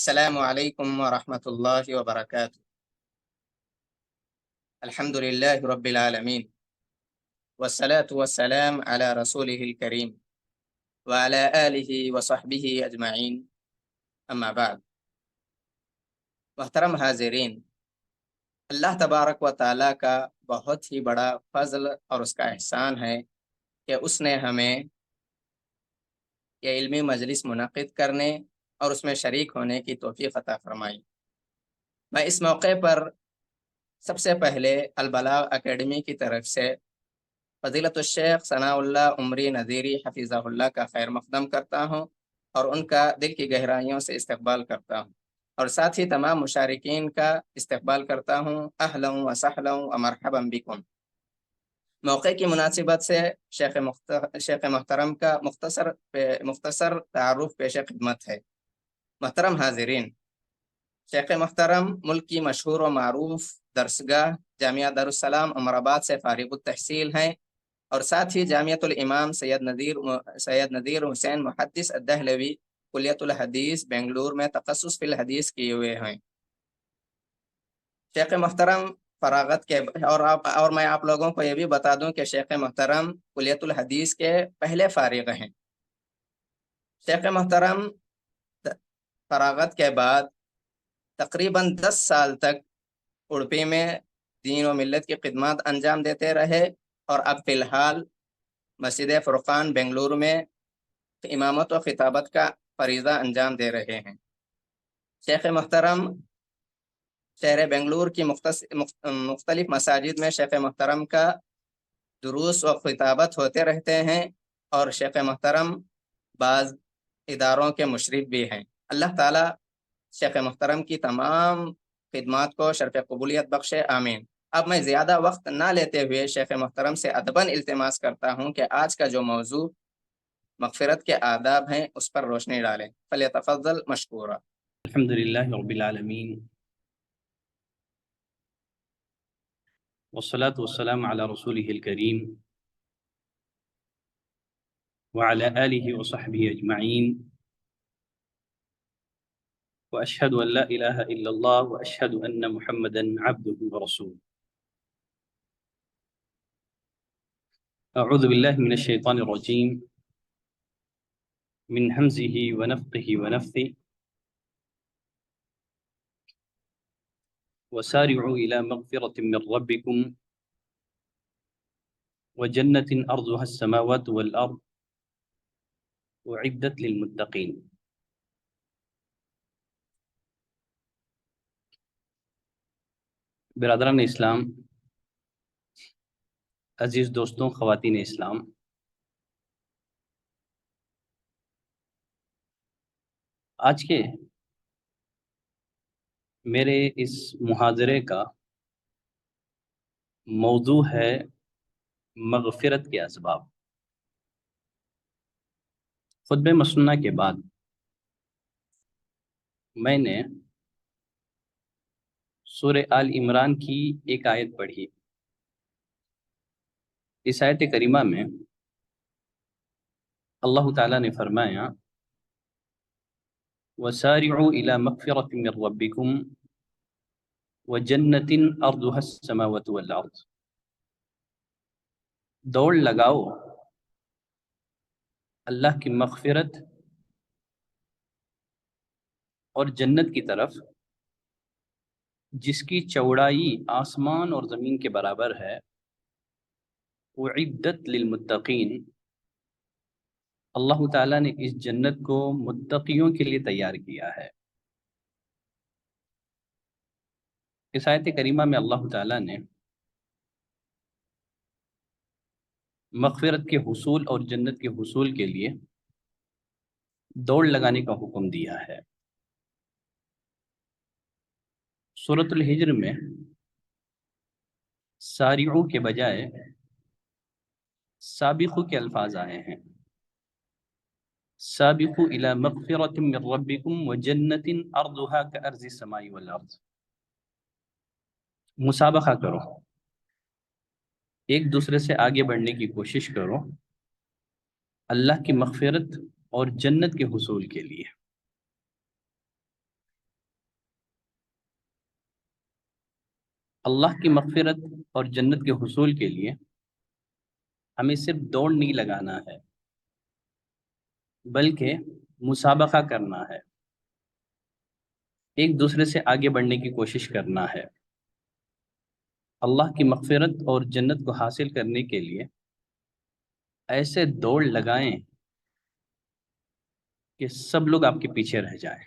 السلام علیکم ورحمۃ اللہ وبرکاتہ۔ الحمد للہ رب العالمین والصلاة والسلام علی رسولہ الکریم وعلی آلہ وصحبہ اجمعین، اما بعد۔ محترم حاضرین، اللہ تبارک و تعالیٰ کا بہت ہی بڑا فضل اور اس کا احسان ہے کہ اس نے ہمیں یہ علمی مجلس منعقد کرنے اور اس میں شریک ہونے کی توفیق عطا فرمائی۔ میں اس موقع پر سب سے پہلے البلاغ اکیڈمی کی طرف سے فضیلت الشیخ ثناء اللہ عمری نذیری حفظہ اللہ کا خیر مقدم کرتا ہوں اور ان کا دل کی گہرائیوں سے استقبال کرتا ہوں، اور ساتھ ہی تمام مشارکین کا استقبال کرتا ہوں۔ اہلا و سہلا و مرحبا بکم۔ موقع کی مناسبت سے شیخ محترم کا مختصر تعارف پیش خدمت ہے۔ محترم حاضرین، شیخ محترم ملک کی مشہور و معروف درسگاہ جامعہ دارالسلام عمر آباد سے فارغ التحصیل ہیں، اور ساتھ ہی جامعۃ الامام سید نذیر حسین محدث الدہلوی کلیۃ الحدیث بنگلور میں تخصص فی الحدیث کیے ہوئے ہیں۔ شیخ محترم فراغت کے اور میں آپ لوگوں کو یہ بھی بتا دوں کہ شیخ محترم کلیۃ الحدیث کے پہلے فارغ ہیں۔ شیخ محترم فراغت کے بعد تقریباً 10 سال تک اڑپی میں دین و ملت کی خدمات انجام دیتے رہے، اور اب فی الحال مسجد فرقان بنگلور میں امامت و خطابت کا فریضہ انجام دے رہے ہیں۔ شیخ محترم شہر بنگلور کی مختلف مساجد میں شیخ محترم کا دروس و خطابت ہوتے رہتے ہیں، اور شیخ محترم بعض اداروں کے مشرف بھی ہیں۔ اللہ تعالیٰ شیخ محترم کی تمام خدمات کو شرف قبولیت بخشے، آمین۔ اب میں زیادہ وقت نہ لیتے ہوئے شیخ محترم سے ادباً التماس کرتا ہوں کہ آج کا جو موضوع مغفرت کے آداب ہیں اس پر روشنی ڈالیں۔ فلیتفضل مشکورا۔ الحمد للہ رب العالمین والصلاة والسلام علی رسولہ الکریم وعلی آلہ وصحبہ اجمعین، واشہد ان لا الہ الا اللہ واشہد ان محمدا عبدہ ورسولہ۔ اعوذ باللہ من الشیطان الرجیم، من حمزہ ونفخہ ونفثہ، وسارعوا الى مغفرۃ من ربکم وجنۃ ارضها السماوات والارض اعدت للمتقین۔ برادران اسلام، عزیز دوستوں، خواتین اسلام، آج کے میرے اس محاضرے کا موضوع ہے مغفرت کے اسباب۔ خطبہ مسنونہ کے بعد میں نے سورہ آل عمران کی ایک آیت پڑھی۔ اس آیت کریمہ میں اللہ تعالیٰ نے فرمایا وَسَارِعُوا إِلَى مَغْفِرَةٍ مِّن رَّبِّكُمْ وَجَنَّةٍ أَرْضُهَا السَّمَاوَاتُ وَالْأَرْضُ، دوڑ لگاؤ اللہ کی مغفرت اور جنت کی طرف جس کی چوڑائی آسمان اور زمین کے برابر ہے، اعدت للمتقین، اللہ تعالیٰ نے اس جنت کو متقیوں کے لیے تیار کیا ہے۔ اس آیت کریمہ میں اللہ تعالیٰ نے مغفرت کے حصول اور جنت کے حصول کے لیے دوڑ لگانے کا حکم دیا ہے۔ سورۃ الحجر میں سارعوا کے بجائے سابقوا کے الفاظ آئے ہیں۔ سابقوا الی مغفرۃ من ربکم وجنۃ ارضها کارض السماء والارض، مسابقہ کرو، ایک دوسرے سے آگے بڑھنے کی کوشش کرو اللہ کی مغفرت اور جنت کے حصول کے لیے۔ اللہ کی مغفرت اور جنت کے حصول کے لیے ہمیں صرف دوڑ نہیں لگانا ہے، بلکہ مسابقہ کرنا ہے، ایک دوسرے سے آگے بڑھنے کی کوشش کرنا ہے۔ اللہ کی مغفرت اور جنت کو حاصل کرنے کے لیے ایسے دوڑ لگائیں کہ سب لوگ آپ کے پیچھے رہ جائیں۔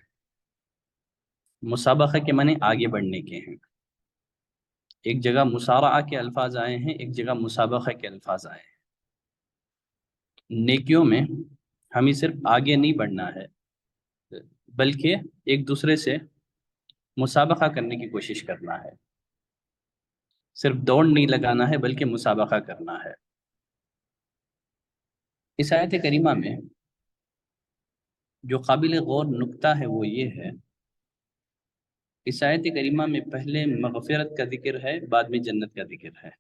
مسابقہ کے معنی آگے بڑھنے کے ہیں۔ ایک جگہ مسارعہ کے الفاظ آئے ہیں، ایک جگہ مسابقہ کے الفاظ آئے ہیں۔ نیکیوں میں ہمیں صرف آگے نہیں بڑھنا ہے، بلکہ ایک دوسرے سے مسابقہ کرنے کی کوشش کرنا ہے۔ صرف دوڑ نہیں لگانا ہے بلکہ مسابقہ کرنا ہے۔ اس آیت کریمہ میں جو قابل غور نکتہ ہے وہ یہ ہے، اس آیت کریمہ میں پہلے مغفرت کا ذکر ہے، بعد میں جنت کا ذکر ہے۔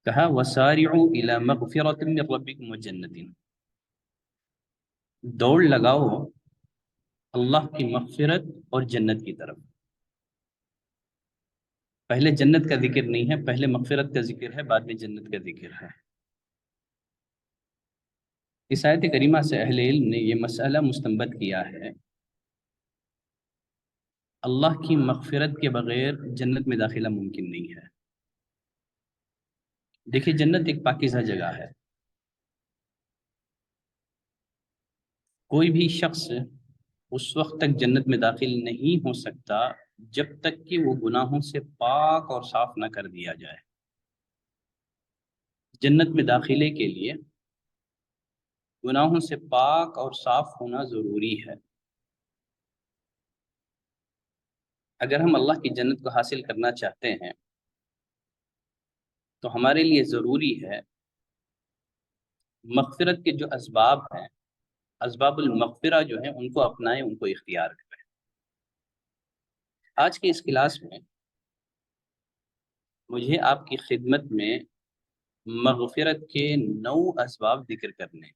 کہا وَسَارِعُوا إِلَى مَغْفِرَةٍ مِّن رَبِّكُمْ وَجَنَّةٍ، دوڑ لگاؤ اللہ کی مغفرت اور جنت کی طرف۔ پہلے جنت کا ذکر نہیں ہے، پہلے مغفرت کا ذکر ہے، بعد میں جنت کا ذکر ہے۔ اس آیت کریمہ سے اہل علم نے یہ مسئلہ مستنبط کیا ہے، اللہ کی مغفرت کے بغیر جنت میں داخلہ ممکن نہیں ہے۔ دیکھیے جنت ایک پاکیزہ جگہ ہے، کوئی بھی شخص اس وقت تک جنت میں داخل نہیں ہو سکتا جب تک کہ وہ گناہوں سے پاک اور صاف نہ کر دیا جائے۔ جنت میں داخلے کے لیے گناہوں سے پاک اور صاف ہونا ضروری ہے۔ اگر ہم اللہ کی جنت کو حاصل کرنا چاہتے ہیں تو ہمارے لیے ضروری ہے مغفرت کے جو اسباب ہیں، اسباب المغفرہ جو ہیں، ان کو اپنائیں، ان کو اختیار کریں۔ آج کی اس کلاس میں مجھے آپ کی خدمت میں مغفرت کے 9 اسباب ذکر کرنے۔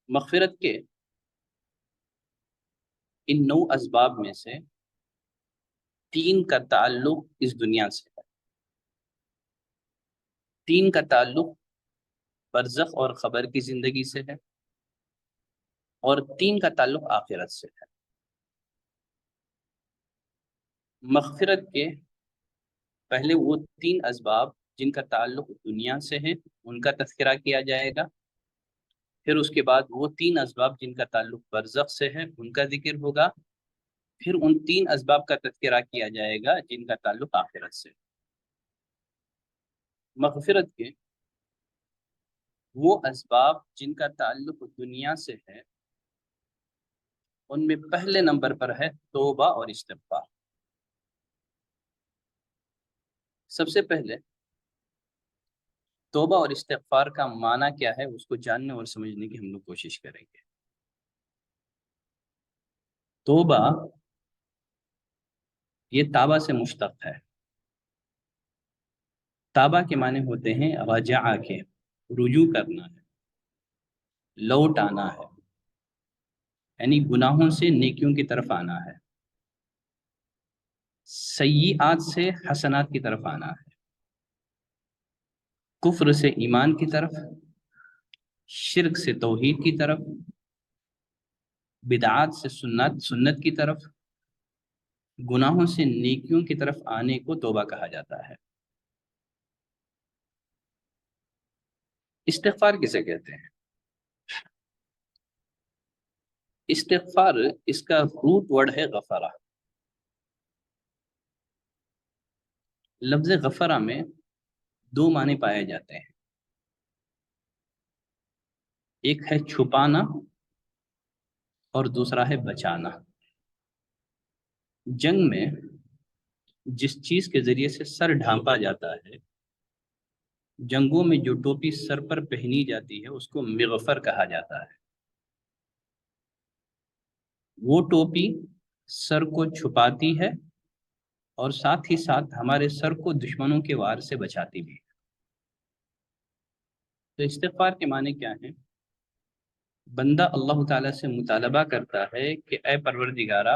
مغفرت کے ان 9 اسباب میں سے 3 کا تعلق اس دنیا سے ہے، 3 کا تعلق برزخ اور قبر کی زندگی سے ہے، اور 3 کا تعلق آخرت سے ہے۔ مغفرت کے پہلے وہ 3 اسباب جن کا تعلق دنیا سے ہے ان کا تذکرہ کیا جائے گا، پھر اس کے بعد وہ 3 اسباب جن کا تعلق برزخ سے ہے ان کا ذکر ہوگا، پھر ان 3 اسباب کا تذکرہ کیا جائے گا جن کا تعلق آخرت سے۔ مغفرت کے وہ اسباب جن کا تعلق دنیا سے ہے ان میں پہلے نمبر پر ہے توبہ اور استغفار۔ سب سے پہلے توبہ اور استغفار کا معنی کیا ہے اس کو جاننے اور سمجھنے کی ہم لوگ کوشش کریں گے۔ توبہ یہ تابہ سے مشتق ہے۔ تابہ کے معنی ہوتے ہیں رجع کے، رجوع کرنا ہے، لوٹ آنا ہے، یعنی گناہوں سے نیکیوں کی طرف آنا ہے، سیئات سے حسنات کی طرف آنا ہے، کفر سے ایمان کی طرف، شرک سے توحید کی طرف، بدعات سے سنت کی طرف، گناہوں سے نیکیوں کی طرف آنے کو توبہ کہا جاتا ہے۔ استغفار کسے کہتے ہیں؟ استغفار اس کا روٹ ورڈ ہے غفرہ۔ لفظ غفرہ میں 2 معنی پائے جاتے ہیں، ایک ہے چھپانا اور دوسرا ہے بچانا۔ جنگ میں جس چیز کے ذریعے سے سر ڈھانپا جاتا ہے، جنگوں میں جو ٹوپی سر پر پہنی جاتی ہے اس کو مغفر کہا جاتا ہے۔ وہ ٹوپی سر کو چھپاتی ہے اور ساتھ ہی ساتھ ہمارے سر کو دشمنوں کے وار سے بچاتی بھی ہے۔ تو استغفار کے معنی کیا ہیں؟ بندہ اللہ تعالیٰ سے مطالبہ کرتا ہے کہ اے پروردگارا،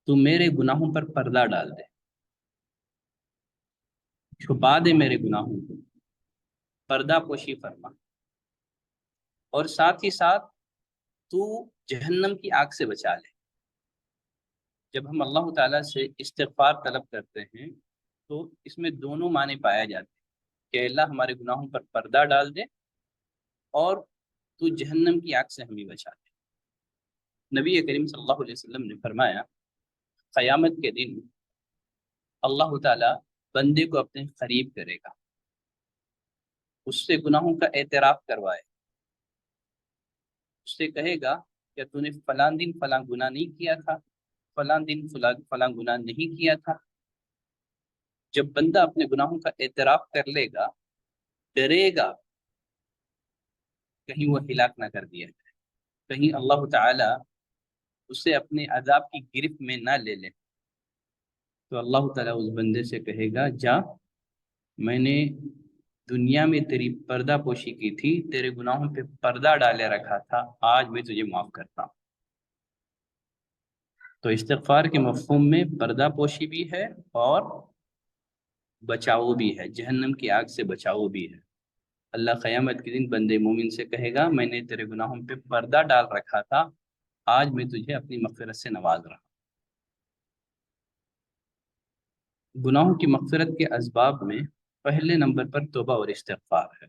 تو میرے گناہوں پر پردہ ڈال دے، چھپا دے میرے گناہوں کو، پردہ پوشی فرما، اور ساتھ ہی ساتھ تو جہنم کی آگ سے بچا لے۔ جب ہم اللہ تعالیٰ سے استغفار طلب کرتے ہیں تو اس میں دونوں معنی پایا جاتے ہیں کہ اللہ ہمارے گناہوں پر پردہ ڈال دے اور تو جہنم کی آگ سے ہمیں بچا دے۔ نبی کریم صلی اللہ علیہ وسلم نے فرمایا قیامت کے دن اللہ تعالیٰ بندے کو اپنے قریب کرے گا، اس سے گناہوں کا اعتراف کروائے، اس سے کہے گا کہ تو نے فلاں دن فلاں گناہ نہیں کیا تھا، فلاں دن فلاں گناہ نہیں کیا تھا۔ جب بندہ اپنے گناہوں کا اعتراف کر لے گا، ڈرے گا کہیں وہ ہلاک نہ کر دیا جائے، کہیں اللہ تعالیٰ اسے اپنے عذاب کی گرفت میں نہ لے لے، تو اللہ تعالیٰ اس بندے سے کہے گا جا، میں نے دنیا میں تیری پردہ پوشی کی تھی، تیرے گناہوں پہ پردہ ڈالے رکھا تھا، آج میں تجھے معاف کرتا ہوں۔ تو استغفار کے مفہوم میں پردہ پوشی بھی ہے اور بچاؤ بھی ہے، جہنم کی آگ سے بچاؤ بھی ہے۔ اللہ قیامت کے دن بندے مومن سے کہے گا میں نے تیرے گناہوں پہ پردہ ڈال رکھا تھا، آج میں تجھے اپنی مغفرت سے نواز رہا۔ گناہوں کی مغفرت کے اسباب میں پہلے نمبر پر توبہ اور استغفار ہے۔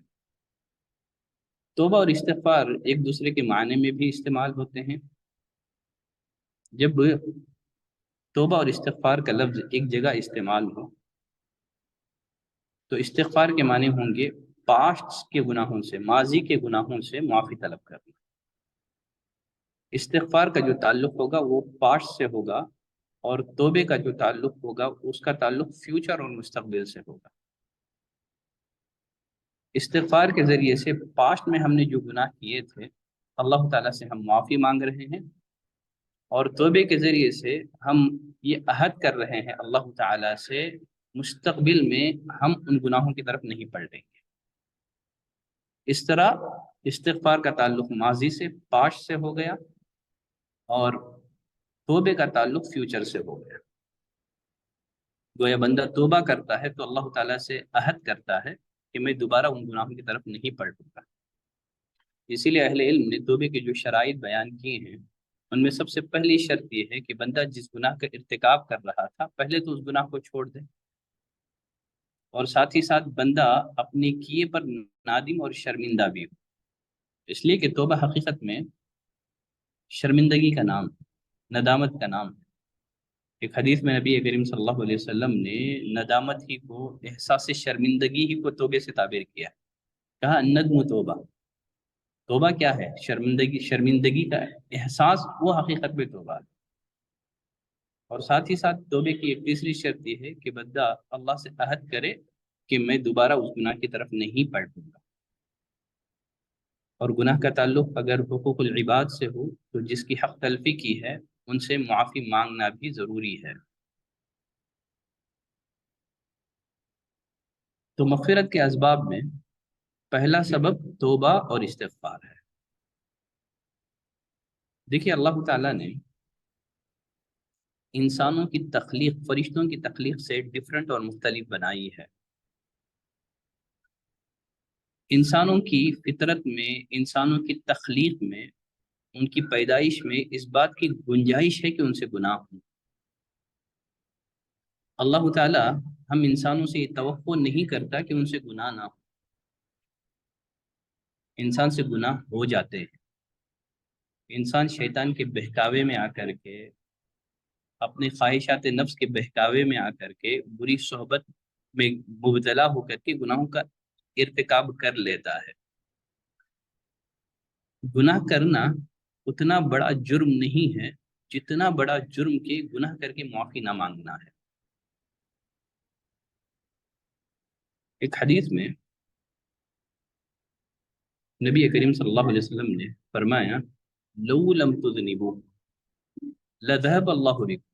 توبہ اور استغفار ایک دوسرے کے معنی میں بھی استعمال ہوتے ہیں۔ جب توبہ اور استغفار کا لفظ ایک جگہ استعمال ہو تو استغفار کے معنی ہوں گے پاسٹ کے گناہوں سے، ماضی کے گناہوں سے معافی طلب کرنا۔ استغفار کا جو تعلق ہوگا وہ پاسٹ سے ہوگا، اور توبے کا جو تعلق ہوگا اس کا تعلق فیوچر اور مستقبل سے ہوگا۔ استغفار کے ذریعے سے پاسٹ میں ہم نے جو گناہ کیے تھے اللہ تعالیٰ سے ہم معافی مانگ رہے ہیں، اور توبے کے ذریعے سے ہم یہ عہد کر رہے ہیں اللہ تعالیٰ سے مستقبل میں ہم ان گناہوں کی طرف نہیں پلٹیں گے۔ اس طرح استغفار کا تعلق ماضی سے، پاسٹ سے ہو گیا، اور توبے کا تعلق فیوچر سے ہو گیا۔ گویا بندہ توبہ کرتا ہے تو اللہ تعالیٰ سے عہد کرتا ہے کہ میں دوبارہ ان گناہوں کی طرف نہیں پلٹوں گا۔ اسی لیے اہل علم نے توبے کے جو شرائط بیان کیے ہیں ان میں سب سے پہلی شرط یہ ہے کہ بندہ جس گناہ کا ارتکاب کر رہا تھا پہلے تو اس گناہ کو چھوڑ دے، اور ساتھ ہی ساتھ بندہ اپنے کیے پر نادم اور شرمندہ بھی ہو، اس لیے کہ توبہ حقیقت میں شرمندگی کا نام ہے، ندامت کا نام ہے۔ ایک حدیث میں نبی کریم صلی اللہ علیہ وسلم نے ندامت ہی کو، احساس شرمندگی ہی کو توبے سے تعبیر کیا، کہا الندم توبہ۔ توبہ کیا ہے؟ شرمندگی کا احساس، وہ حقیقت میں توبہ ہے۔ اور ساتھ ہی ساتھ توبے کی ایک تیسری شرط یہ ہے کہ بندہ اللہ سے عہد کرے کہ میں دوبارہ اس گناہ کی طرف نہیں پلٹوں گا۔ اور گناہ کا تعلق اگر حقوق العباد سے ہو تو جس کی حق تلفی کی ہے ان سے معافی مانگنا بھی ضروری ہے۔ تو مغفرت کے اسباب میں پہلا سبب توبہ اور استغفار ہے۔ دیکھیے اللہ تعالیٰ نے انسانوں کی تخلیق، فرشتوں کی تخلیق سے ڈیفرنٹ اور مختلف بنائی ہے۔ انسانوں کی فطرت میں، انسانوں کی تخلیق میں، ان کی پیدائش میں اس بات کی گنجائش ہے کہ ان سے گناہ ہوں۔ اللہ تعالیٰ ہم انسانوں سے یہ توقع نہیں کرتا کہ ان سے گناہ نہ ہو، انسان سے گناہ ہو جاتے ہیں۔ انسان شیطان کے بہکاوے میں آ کر کے، اپنے خواہشات نفس کے بہکاوے میں آ کر کے، بری صحبت میں مبتلا ہو کر کے گناہوں کا ارتکاب کر لیتا ہے۔ گناہ کرنا اتنا بڑا جرم نہیں ہے جتنا بڑا جرم کہ گناہ کر کے معافی نہ مانگنا ہے۔ ایک حدیث میں نبی کریم صلی اللہ علیہ وسلم نے فرمایا لو لم تذنبوا لذهب اللہ بكم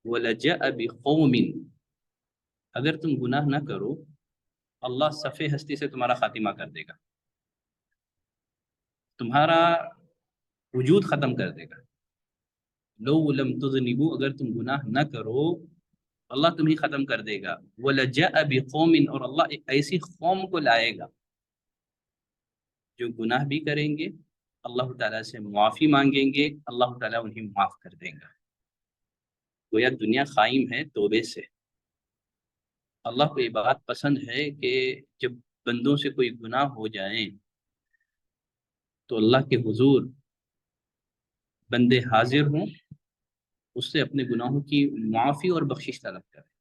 ولجاء بقوم، اگر تم گناہ نہ کرو اللہ صفے ہستی سے تمہارا خاتمہ کر دے گا، تمہارا وجود ختم کر دے گا، لو لم تذنبوا، اگر تم گناہ نہ کرو اللہ تمہیں ختم کر دے گا. وَلَجَاءَ بِقَوْمٍ، اور اللہ ایک ایسی قوم کو لائے گا جو گناہ بھی کریں گے، اللہ تعالیٰ سے معافی مانگیں گے، اللہ تعالیٰ انہیں معاف کر دیں گا. گویا دنیا قائم ہے توبے سے. اللہ کو یہ بات پسند ہے کہ جب بندوں سے کوئی گناہ ہو جائیں تو اللہ کے حضور بندے حاضر ہوں، اس سے اپنے گناہوں کی معافی اور بخشش طلب کریں.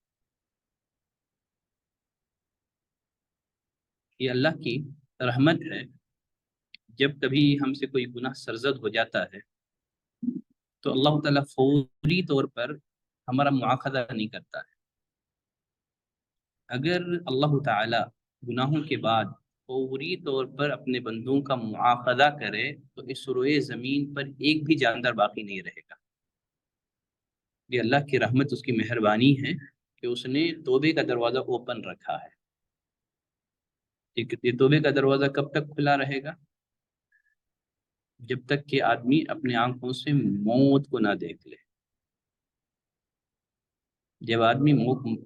یہ اللہ کی رحمت ہے. جب کبھی ہم سے کوئی گناہ سرزد ہو جاتا ہے تو اللہ تعالیٰ فوری طور پر ہمارا مواخذہ نہیں کرتا ہے. اگر اللہ تعالیٰ گناہوں کے بعد فوری طور پر اپنے بندوں کا مواخذہ کرے تو اس روئے زمین پر ایک بھی جاندار باقی نہیں رہے گا. یہ اللہ کی رحمت، اس کی مہربانی ہے کہ اس نے توبے کا دروازہ اوپن رکھا ہے. یہ توبے کا دروازہ کب تک کھلا رہے گا؟ جب تک کہ آدمی اپنے آنکھوں سے موت کو نہ دیکھ لے. جب آدمی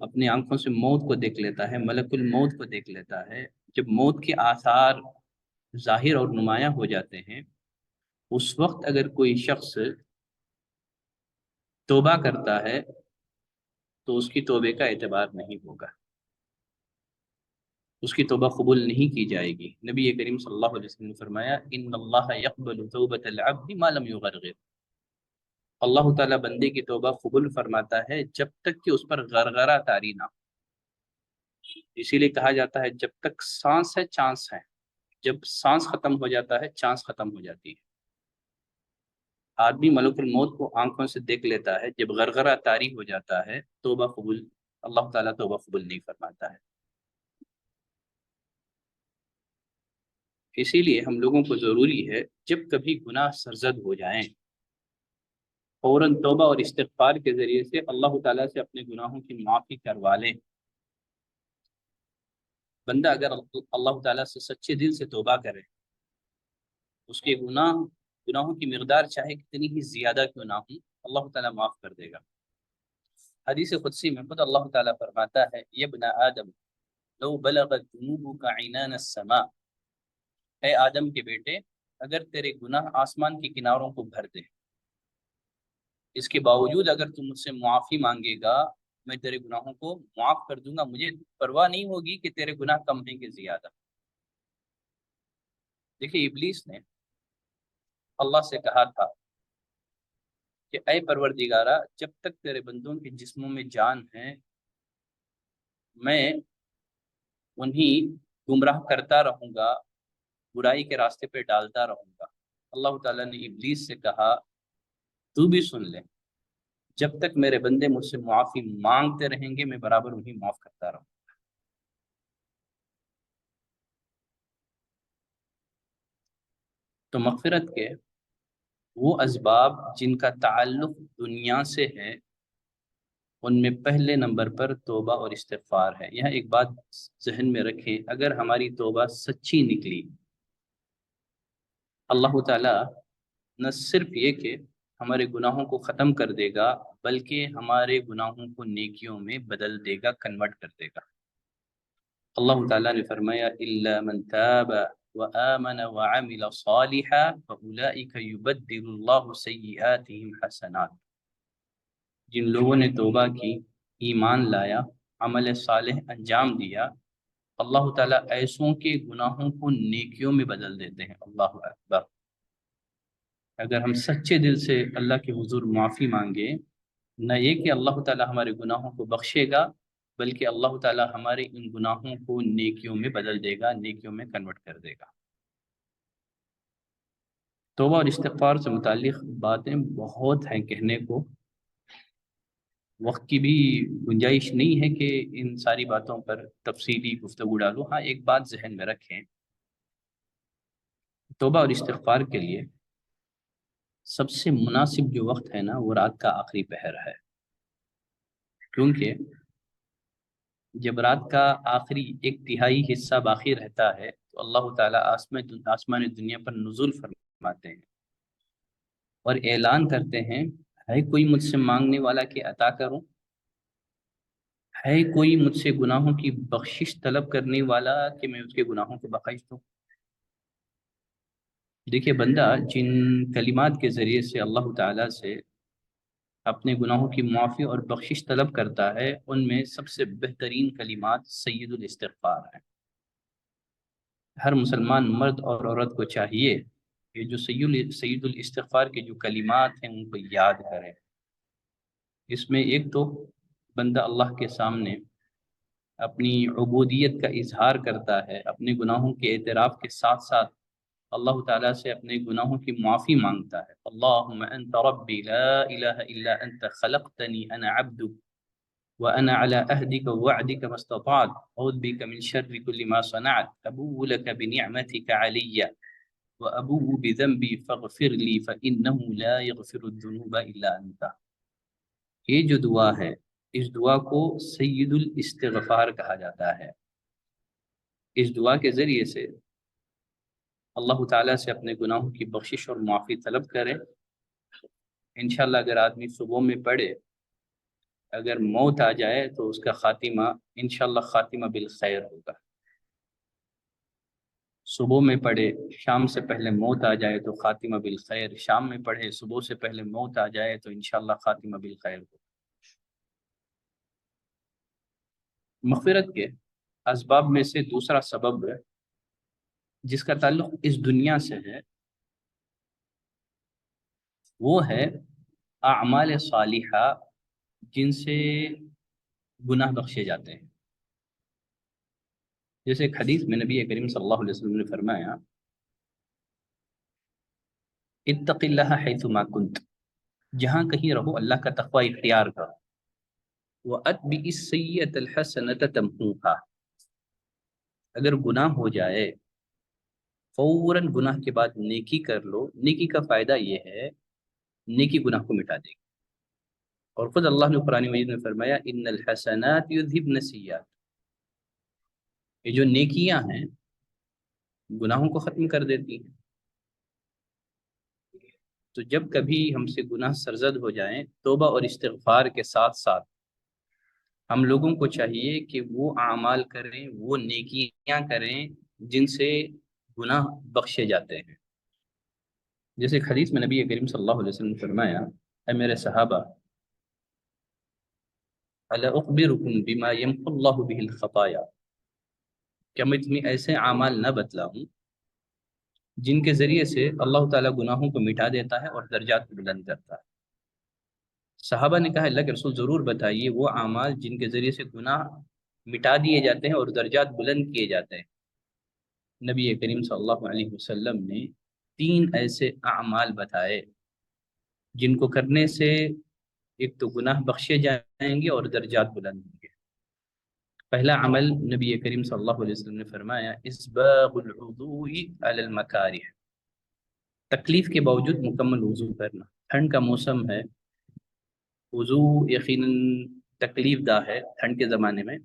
اپنے آنکھوں سے موت کو دیکھ لیتا ہے، ملک الموت کو دیکھ لیتا ہے، جب موت کے آثار ظاہر اور نمایاں ہو جاتے ہیں، اس وقت اگر کوئی شخص توبہ کرتا ہے تو اس کی توبے کا اعتبار نہیں ہوگا، اس کی توبہ قبول نہیں کی جائے گی. نبی کریم صلی اللہ علیہ وسلم نے فرمایا ان اللہ یقبل توبۃ العبد ما لم یغرغر. اللہ تعالیٰ بندے کی توبہ قبول فرماتا ہے جب تک کہ اس پر غرغرہ طاری نہ ہو. اسی لیے کہا جاتا ہے جب تک سانس ہے چانس ہے، جب سانس ختم ہو جاتا ہے چانس ختم ہو جاتی ہے. آدمی ملک الموت کو آنکھوں سے دیکھ لیتا ہے، جب غرغرہ طاری ہو جاتا ہے توبہ قبول، اللہ تعالیٰ توبہ قبول نہیں فرماتا ہے. اسی لیے ہم لوگوں کو ضروری ہے جب کبھی گناہ سرزد ہو جائیں فوراً توبہ اور استغفار کے ذریعے سے اللہ تعالیٰ سے اپنے گناہوں کی معافی کروا لیں. بندہ اگر اللہ تعالیٰ سے سچے دل سے توبہ کرے، اس کے گناہوں کی مقدار چاہے کتنی ہی زیادہ کیوں نہ ہو، اللہ تعالیٰ معاف کر دے گا. حدیث قدسی میں خود اللہ تعالیٰ فرماتا ہے یا ابن آدم لو بلغت ذنوبک عنان السماء، اے آدم کے بیٹے اگر تیرے گناہ آسمان کے کناروں کو بھر دے، اس کے باوجود اگر تم مجھ سے معافی مانگے گا میں تیرے گناہوں کو معاف کر دوں گا، مجھے پرواہ نہیں ہوگی کہ تیرے گناہ کم ہیں کہ زیادہ. دیکھیے ابلیس نے اللہ سے کہا تھا کہ اے پروردگارہ جب تک تیرے بندوں کے جسموں میں جان ہے میں انہیں گمراہ کرتا رہوں گا، برائی کے راستے پہ ڈالتا رہوں گا. اللہ تعالیٰ نے ابلیس سے کہا تو بھی سن لے، جب تک میرے بندے مجھ سے معافی مانگتے رہیں گے میں برابر انہیں معاف کرتا رہوں. تو مغفرت کے وہ اسباب جن کا تعلق دنیا سے ہے ان میں پہلے نمبر پر توبہ اور استغفار ہے. یہاں ایک بات ذہن میں رکھیں، اگر ہماری توبہ سچی نکلی اللہ تعالیٰ نہ صرف یہ کہ ہمارے گناہوں کو ختم کر دے گا بلکہ ہمارے گناہوں کو نیکیوں میں بدل دے گا، کنورٹ کر دے گا. اللہ تعالیٰ نے فرمایا الا من تاب وآمن وعمل صالحا فاولئک یبدل اللہ سیئاتہم حسنات. جن لوگوں نے توبہ کی، ایمان لایا، عمل صالح انجام دیا، اللہ تعالیٰ ایسوں کے گناہوں کو نیکیوں میں بدل دیتے ہیں. اللہ اکبر. اگر ہم سچے دل سے اللہ کے حضور معافی مانگے، نہ یہ کہ اللہ تعالیٰ ہمارے گناہوں کو بخشے گا بلکہ اللہ تعالیٰ ہمارے ان گناہوں کو نیکیوں میں بدل دے گا، نیکیوں میں کنورٹ کر دے گا. توبہ اور استغفار سے متعلق باتیں بہت ہیں کہنے کو، وقت کی بھی گنجائش نہیں ہے کہ ان ساری باتوں پر تفصیلی گفتگو ڈالوں. ہاں ایک بات ذہن میں رکھیں، توبہ اور استغفار کے لیے سب سے مناسب جو وقت ہے نا وہ رات کا آخری پہر ہے. کیونکہ جب رات کا آخری ایک تہائی حصہ باقی رہتا ہے تو اللہ تعالیٰ آسمان دنیا پر نزول فرماتے ہیں اور اعلان کرتے ہیں ہے کوئی مجھ سے مانگنے والا کہ عطا کروں؟ ہے کوئی مجھ سے گناہوں کی بخشش طلب کرنے والا کہ میں اس کے گناہوں کو بخش دوں؟ دیکھیے بندہ جن کلمات کے ذریعے سے اللہ تعالیٰ سے اپنے گناہوں کی معافی اور بخشش طلب کرتا ہے، ان میں سب سے بہترین کلمات سید الاستغفار ہیں۔ ہر مسلمان مرد اور عورت کو چاہیے کہ جو سید الاستغفار کے جو کلمات ہیں ان کو یاد کریں۔ اس میں ایک تو بندہ اللہ کے سامنے اپنی عبودیت کا اظہار کرتا ہے، اپنے گناہوں کے اعتراف کے ساتھ ساتھ اللہ تعالیٰ سے اپنے گناہوں کی معافی مانگتا ہے۔ اللہم انت ربی لا الہ الا انت خلقتنی انا عبدک وانا على عهدك ووعدك ما استطعت اعوذ بك من شر كل ما صنعت ابوء لك بنعمتك علي وابوء بذنبي فاغفر لي فانه لا يغفر الذنوب الا انت۔ یہ جو دعا ہے، اس دعا کو سید الاستغفار کہا جاتا ہے۔ اس دعا کے ذریعے سے اللہ تعالیٰ سے اپنے گناہوں کی بخشش اور معافی طلب کرے۔ انشاءاللہ اگر آدمی صبح میں پڑھے، اگر موت آ جائے تو اس کا خاتمہ انشاءاللہ خاتمہ بالخیر ہوگا۔ صبح میں پڑھے، شام سے پہلے موت آ جائے تو خاتمہ بالخیر، شام میں پڑھے صبح سے پہلے موت آ جائے تو انشاءاللہ خاتمہ بالخیر ہوگا۔ مغفرت کے اسباب میں سے دوسرا سبب ہے جس کا تعلق اس دنیا سے ہے، وہ ہے اعمال صالحہ جن سے گناہ بخشے جاتے ہیں۔ جیسے ایک حدیث میں نبی کریم صلی اللہ علیہ وسلم نے فرمایا، اتق اللہ حیثما کنت، جہاں کہیں رہو اللہ کا تقوی اختیار کرو، وَأَتْبِعِ السَّيِّئَةَ الْحَسَنَةَ تَمْحُوهَا، اگر گناہ ہو جائے فوراً گناہ کے بعد نیکی کر لو۔ نیکی کا فائدہ یہ ہے، نیکی گناہ کو مٹا دے گی۔ اور خود اللہ نے قرآن مجید میں فرمایا ان الحسنات یذہبن السیئات، یہ جو نیکیاں ہیں گناہوں کو ختم کر دیتی ہیں۔ تو جب کبھی ہم سے گناہ سرزد ہو جائیں، توبہ اور استغفار کے ساتھ ساتھ ہم لوگوں کو چاہیے کہ وہ اعمال کریں، وہ نیکیاں کریں جن سے گناہ بخشے جاتے ہیں۔ جیسے ایک حدیث میں نبی کریم صلی اللہ علیہ وسلم نے فرمایا، اے میرے صحابہ، الا اخبرکم بما یمحو اللہ بہ الخطایا، کیا میں تمہیں ایسے اعمال نہ بتلاؤں جن کے ذریعے سے اللہ تعالیٰ گناہوں کو مٹا دیتا ہے اور درجات کو بلند کرتا ہے۔ صحابہ نے کہا اللہ کے رسول ضرور بتائیے وہ اعمال جن کے ذریعے سے گناہ مٹا دیے جاتے ہیں اور درجات بلند کیے جاتے ہیں۔ نبی کریم صلی اللہ علیہ وسلم نے 3 ایسے اعمال بتائے جن کو کرنے سے ایک تو گناہ بخشے جائیں گے اور درجات بلند ہوں گے۔ پہلا عمل نبی کریم صلی اللہ علیہ وسلم نے فرمایا اسباغ الوضوء علی المکارہ، تکلیف کے باوجود مکمل وضو کرنا۔ ٹھنڈ کا موسم ہے، وضو یقیناً تکلیف دہ ہے ٹھنڈ کے زمانے میں،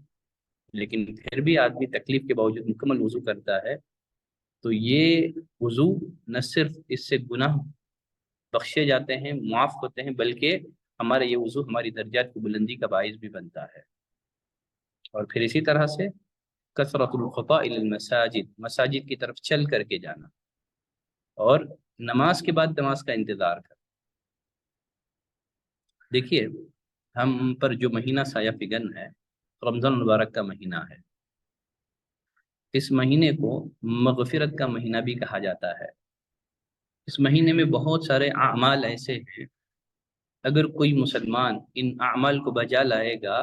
لیکن پھر بھی آدمی تکلیف کے باوجود مکمل وضو کرتا ہے تو یہ وضو نہ صرف اس سے گناہ بخشے جاتے ہیں، معاف ہوتے ہیں، بلکہ ہمارا یہ وضو ہماری درجات کی بلندی کا باعث بھی بنتا ہے۔ اور پھر اسی طرح سے کثرت الخطا الی المساجد، مساجد کی طرف چل کر کے جانا، اور نماز کے بعد نماز کا انتظار کرنا۔ دیکھیے ہم پر جو مہینہ سایہ فگن ہے، رمضان المبارک کا مہینہ ہے۔ اس مہینے کو مغفرت کا مہینہ بھی کہا جاتا ہے۔ اس مہینے میں بہت سارے اعمال ایسے ہیں، اگر کوئی مسلمان ان اعمال کو بجا لائے گا،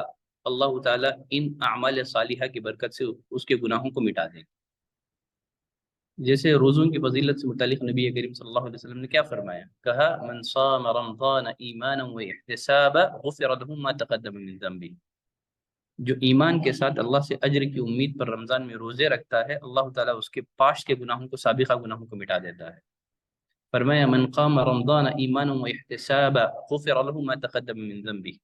اللہ تعالیٰ ان اعمال صالحہ کی برکت سے اس کے گناہوں کو مٹا دے گا۔ جیسے روزوں کی فضیلت سے متعلق نبی کریم صلی اللہ علیہ وسلم نے کیا فرمایا؟ کہا من صام رمضان ایمانا واحتسابا غفر له ما تقدم من ذنبه، جو ایمان کے ساتھ اللہ سے اجر کی امید پر رمضان میں روزے رکھتا ہے، اللہ تعالیٰ اس کے پاس کے گناہوں کو، سابقہ گناہوں کو مٹا دیتا ہے۔ فرمایا من قام رمضان ایمانا واحتسابا غفر له ما تقدم من ذنبه،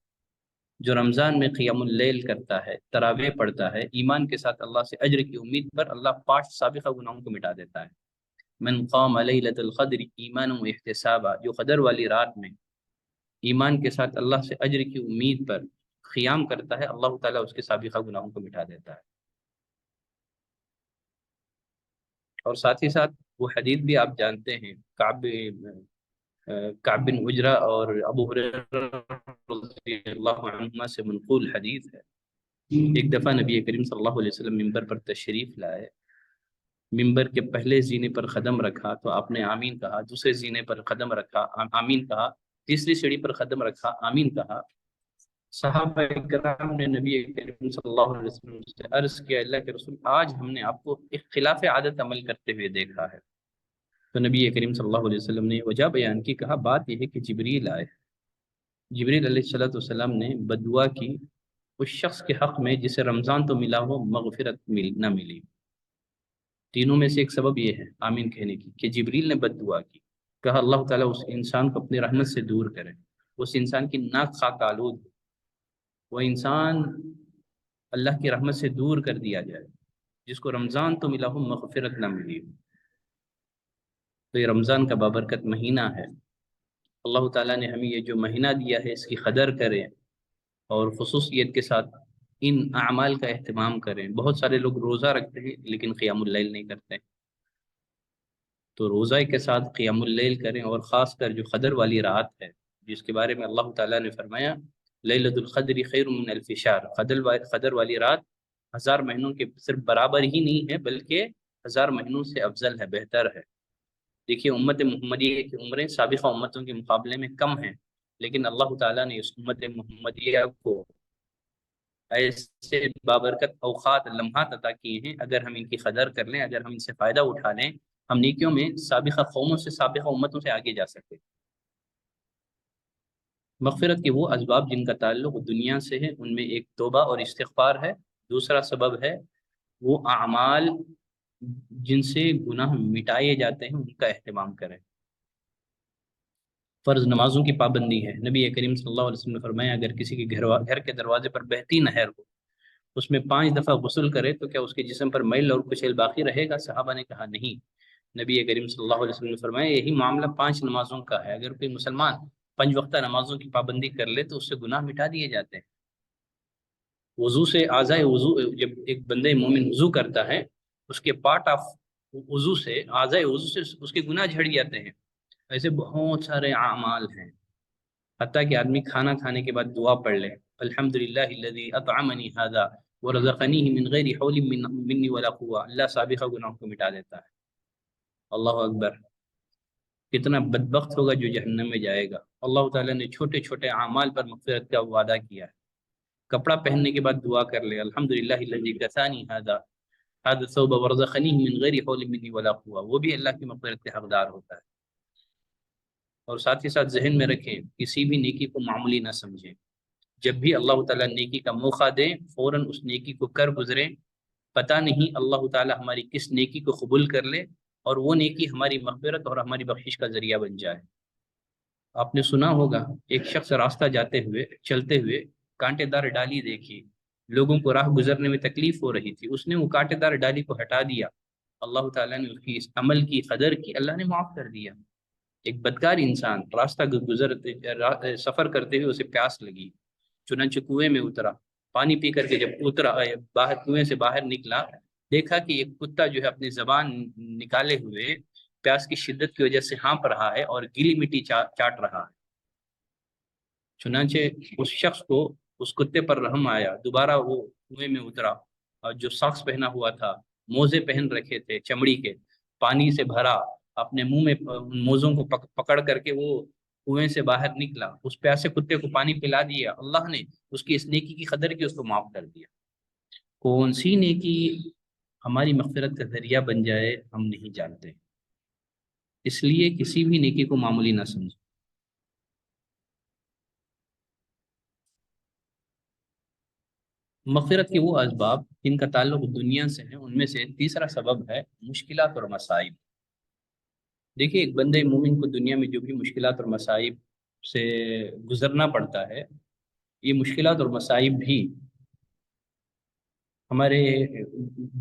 جو رمضان میں قیام اللیل کرتا ہے، تراویح پڑھتا ہے، ایمان کے ساتھ اللہ سے اجر کی امید پر، اللہ 5 سابقہ گناہوں کو مٹا دیتا ہے۔ من قام لیلۃ القدر ایمانا واحتسابا، جو قدر والی رات میں ایمان کے ساتھ اللہ سے اجر کی امید پر قیام کرتا ہے، اللہ تعالیٰ اس کے سابقہ گناہوں کو مٹا دیتا ہے۔ اور ساتھ ہی ساتھ وہ حدیث بھی آپ جانتے ہیں، کعب بن عجرہ اور ابو ہریرہ رضی اللہ عنہما سے منقول حدیث ہے۔ ایک دفعہ نبی کریم صلی اللہ علیہ وسلم ممبر پر تشریف لائے، ممبر کے پہلے زینے پر قدم رکھا تو آپ نے آمین کہا، دوسرے زینے پر قدم رکھا آمین کہا، تیسری سیڑھی پر قدم رکھا آمین کہا۔ صحابہ کرام نے نبی کریم صلی اللہ علیہ وسلم سے عرض کیا، اللہ کے رسول آج ہم نے آپ کو ایک خلاف عادت عمل کرتے ہوئے دیکھا ہے۔ تو نبی کریم صلی اللہ علیہ وسلم نے وجہ بیان کی، کہا بات یہ ہے کہ جبریل آئے، جبریل علیہ السلام نے بددعا کی اس شخص کے حق میں جسے رمضان تو ملا ہو مغفرت نہ ملی۔ تینوں میں سے ایک سبب یہ ہے آمین کہنے کی کہ جبریل نے بد دعا کی، کہا اللہ تعالیٰ اس انسان کو اپنی رحمت سے دور کرے، اس انسان کی ناک خاک آلود، وہ انسان اللہ کی رحمت سے دور کر دیا جائے جس کو رمضان تو ملا ہو مغفرت نہ ملی۔ تو یہ رمضان کا بابرکت مہینہ ہے، اللہ تعالیٰ نے ہمیں یہ جو مہینہ دیا ہے اس کی قدر کریں اور خصوصیت کے ساتھ ان اعمال کا اہتمام کریں۔ بہت سارے لوگ روزہ رکھتے ہیں لیکن قیام اللیل نہیں کرتے، تو روزہ کے ساتھ قیام اللیل کریں، اور خاص کر جو قدر والی رات ہے جس کے بارے میں اللہ تعالیٰ نے فرمایا لیلۃ القدر خیر من الف شہر، قدر والی رات 1000 مہینوں کے صرف برابر ہی نہیں ہے بلکہ 1000 مہینوں سے افضل ہے، بہتر ہے۔ دیکھیے امت محمدیہ کی عمریں سابقہ امتوں کے مقابلے میں کم ہیں، لیکن اللہ تعالیٰ نے اس امت محمدیہ کو ایسے بابرکت اوقات لمحات عطا کیے ہیں، اگر ہم ان کی قدر کر لیں، اگر ہم ان سے فائدہ اٹھا لیں، ہم نیکیوں میں سابقہ قوموں سے سابقہ امتوں سے آگے جا سکتے۔ مغفرت کے وہ اسباب جن کا تعلق دنیا سے ہے ان میں ایک توبہ اور استغفار ہے، دوسرا سبب ہے وہ اعمال جن سے گناہ مٹائے جاتے ہیں ان کا اہتمام کریں۔ فرض نمازوں کی پابندی ہے، نبی کریم صلی اللہ علیہ وسلم نے فرمایا اگر کسی کے گھر کے دروازے پر بہتی نہر ہو، اس میں 5 دفعہ غسل کرے تو کیا اس کے جسم پر میل اور کچیل باقی رہے گا؟ صحابہ نے کہا نہیں۔ نبی کریم صلی اللہ علیہ وسلم نے فرمایا یہی معاملہ 5 نمازوں کا ہے، اگر کوئی مسلمان 5 وقتہ نمازوں کی پابندی کر لے تو اس سے گناہ مٹا دیے جاتے ہیں۔ وضو سے اعضائے وضو، جب ایک بندہ مومن وضو کرتا ہے اس کے پارٹ آف وضو سے، اعضائے وضو سے اس کے گناہ جھڑ جاتے ہیں۔ ایسے بہت سارے اعمال ہیں، حتیٰ کہ آدمی کھانا کھانے کے بعد دعا پڑھ لے، الحمدللہ الذی اطعمنی ھذا ورزقنیہ من غیر حول منی ولا قوہ، اللہ سابقہ گناہوں کو مٹا دیتا ہے۔ اللہ اکبر، کتنا بدبخت ہوگا جو جہنم میں جائے گا۔ اللہ تعالیٰ نے چھوٹے چھوٹے اعمال پر مغفرت کا وعدہ کیا ہے۔ کپڑا پہننے کے بعد دعا کر لے، الحمدللہ الذی کسانی ھذا الثوب ورزقنیہ من غیر حول منی ولا قوہ، وہ بھی اللہ کی مغفرت کے حقدار ہوتا ہے۔ اور ساتھ ہی ساتھ ذہن میں رکھیں کسی بھی نیکی کو معمولی نہ سمجھیں، جب بھی اللہ تعالیٰ نیکی کا موقع دیں فوراً اس نیکی کو کر گزریں، پتہ نہیں اللہ تعالیٰ ہماری کس نیکی کو قبول کر لے اور وہ نیکی ہماری مغفرت اور ہماری بخشش کا ذریعہ بن جائے۔ آپ نے سنا ہوگا ایک شخص راستہ چلتے ہوئے کانٹے دار ڈالی دیکھی، لوگوں کو راہ گزرنے میں تکلیف ہو رہی تھی، اس نے وہ کانٹے دار ڈالی کو ہٹا دیا، اللہ تعالیٰ نے اس کی اس عمل کی قدر کی، اللہ نے معاف کر دیا۔ ایک بدکار انسان راستہ سفر کرتے ہوئے اسے پیاس لگی، چنانچہ کنویں میں اترا، پانی پی کر کے جب اترا کنویں سے باہر نکلا، دیکھا کہ ایک کتا جو ہے اپنی زبان نکالے ہوئے پیاس کی شدت کی وجہ سے ہانپ رہا ہے اور گیلی مٹی چاٹ رہا ہے۔ چنانچہ اس شخص کو اس کتے پر رحم آیا، دوبارہ وہ کنویں میں اترا اور جو ساکس پہنا ہوا تھا، موزے پہن رکھے تھے چمڑی کے، پانی سے بھرا، اپنے منہ میں موزوں کو پکڑ کر کے وہ کنویں سے باہر نکلا، اس پیاسے کتے کو پانی پلا دیا، اللہ نے اس کی اس نیکی کی قدر کی، اس کو معاف کر دیا۔ کون سی نیکی ہماری مغفرت کا ذریعہ بن جائے ہم نہیں جانتے، اس لیے کسی بھی نیکی کو معمولی نہ سمجھیں۔ مغفرت کے وہ اسباب جن کا تعلق دنیا سے ہے ان میں سے تیسرا سبب ہے مشکلات اور مصائب۔ دیکھیے ایک بندے مومن کو دنیا میں جو بھی مشکلات اور مصائب سے گزرنا پڑتا ہے، یہ مشکلات اور مصائب بھی ہمارے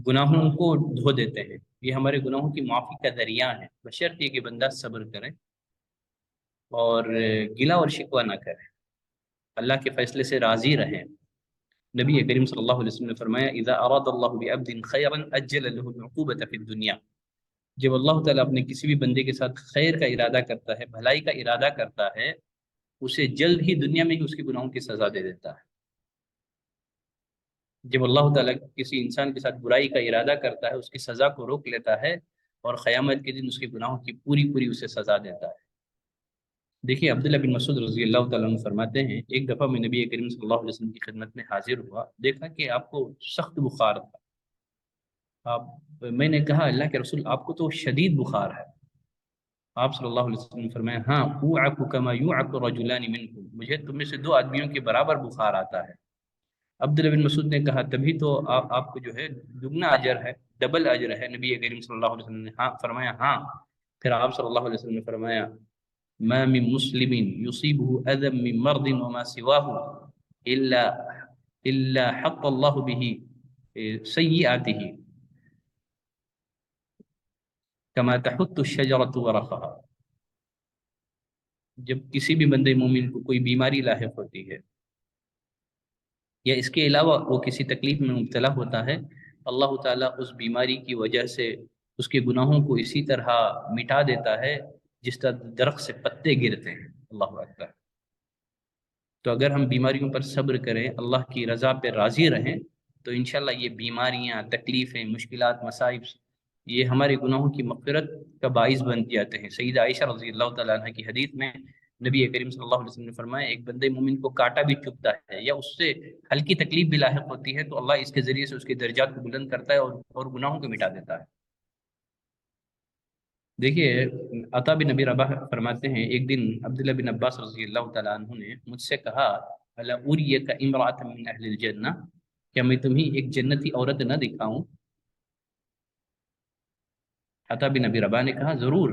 گناہوں کو دھو دیتے ہیں، یہ ہمارے گناہوں کی معافی کا ذریعہ ہے، بشرط یہ کہ بندہ صبر کرے اور گلا اور شکوہ نہ کریں، اللہ کے فیصلے سے راضی رہیں۔ نبی کریم صلی اللہ علیہ وسلم نے فرمایا اذا اراد اللہ بعبد خیرا اجل له العقوبۃ فی الدنیا، جب اللہ تعالیٰ اپنے کسی بھی بندے کے ساتھ خیر کا ارادہ کرتا ہے، بھلائی کا ارادہ کرتا ہے، اسے جلد ہی دنیا میں ہی اس کے گناہوں کی سزا دے دیتا ہے۔ جب اللہ تعالیٰ کسی انسان کے ساتھ برائی کا ارادہ کرتا ہے، اس کی سزا کو روک لیتا ہے، اور قیامت کے دن اس کے گناہوں کی پوری پوری اسے سزا دیتا ہے۔ دیکھیے عبداللہ بن مسعود رضی اللہ تعالیٰ عنہ فرماتے ہیں ایک دفعہ میں نبی کریم صلی اللہ علیہ وسلم کی خدمت میں حاضر ہوا، دیکھا کہ آپ کو سخت بخار تھا۔ میں نے کہا اللہ کے رسول آپ کو تو شدید بخار ہے۔ آپ صلی اللہ علیہ وسلم نے فرمایا ہاں اوعک کما یوعک رجلان منکم، مجھے تم میں سے دو آدمیوں کے برابر بخار آتا ہے۔ عبداللہ بن مسعود نے کہا تبھی تو آپ کو جو ہے دگنا اجر ہے، ڈبل اجر ہے۔ نبی کریم صلی اللہ علیہ وسلم نے ہاں فرمایا ہاں۔ پھر آپ صلی اللہ علیہ وسلم نے فرمایا ما من مسلم يصيبه اذى من مرض وما سواه الا حط الله به سيئاته كما تحط الشجرة ورقها۔ جب کسی بھی بندے مومن کو کوئی بیماری لاحق ہوتی ہے یا اس کے علاوہ وہ کسی تکلیف میں مبتلا ہوتا ہے، اللہ تعالیٰ اس بیماری کی وجہ سے اس کے گناہوں کو اسی طرح مٹا دیتا ہے جس طرح درخت سے پتے گرتے ہیں۔ اللہ اکبر۔ تو اگر ہم بیماریوں پر صبر کریں، اللہ کی رضا پہ راضی رہیں، تو انشاءاللہ یہ بیماریاں، تکلیفیں، مشکلات، مصائب یہ ہمارے گناہوں کی مغفرت کا باعث بن جاتے ہیں۔ سیدہ عائشہ رضی اللہ تعالیٰ عنہ کی حدیث میں نبی کریم صلی اللہ علیہ وسلم نے فرمایا ایک بندے مومن کو کانٹا بھی چبھتا ہے یا اس سے ہلکی تکلیف بھی لاحق ہوتی ہے تو اللہ اس کے ذریعے سے اس کے درجات کو بلند کرتا ہے اور گناہوں کو مٹا دیتا ہے۔ دیکھیے عطا بن نبی رباح فرماتے ہیں ایک دن عبداللہ بن عباس رضی اللہ تعالیٰ عنہ نے مجھ سے کہا الا اریک امرأة من اہل الجنہ، کیا میں تمہیں ایک جنتی عورت نہ دکھاؤں؟ عطا بن نبی رباح نے کہا ضرور۔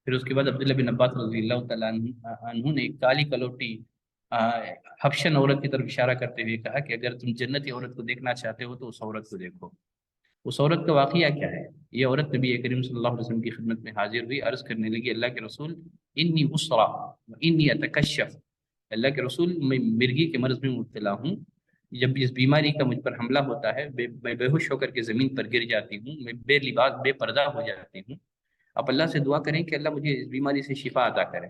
پھر اس کے بعد عبداللہ بن عباس رضی اللہ تعالیٰ عنہ نے ایک کالی کلوٹی حبشن عورت کی طرف اشارہ کرتے ہوئے کہا کہ اگر تم جنتی عورت کو دیکھنا چاہتے ہو تو اس عورت کو دیکھو۔ اس عورت کا واقعہ کیا ہے؟ یہ عورت نبی کریم صلی اللہ علیہ وسلم کی خدمت میں حاضر ہوئی، عرض کرنے لگی اللہ کے رسول انی اسرا انی اتکشف، اللہ کے رسول میں مرگی کے مرض میں مبتلا ہوں، جب اس بیماری کا مجھ پر حملہ ہوتا ہے میں بے ہوش ہو کر کے زمین پر گر جاتی ہوں، میں بے لباس بے پردہ ہو جاتی ہوں، آپ اللہ سے دعا کریں کہ اللہ مجھے اس بیماری سے شفا عطا کرے۔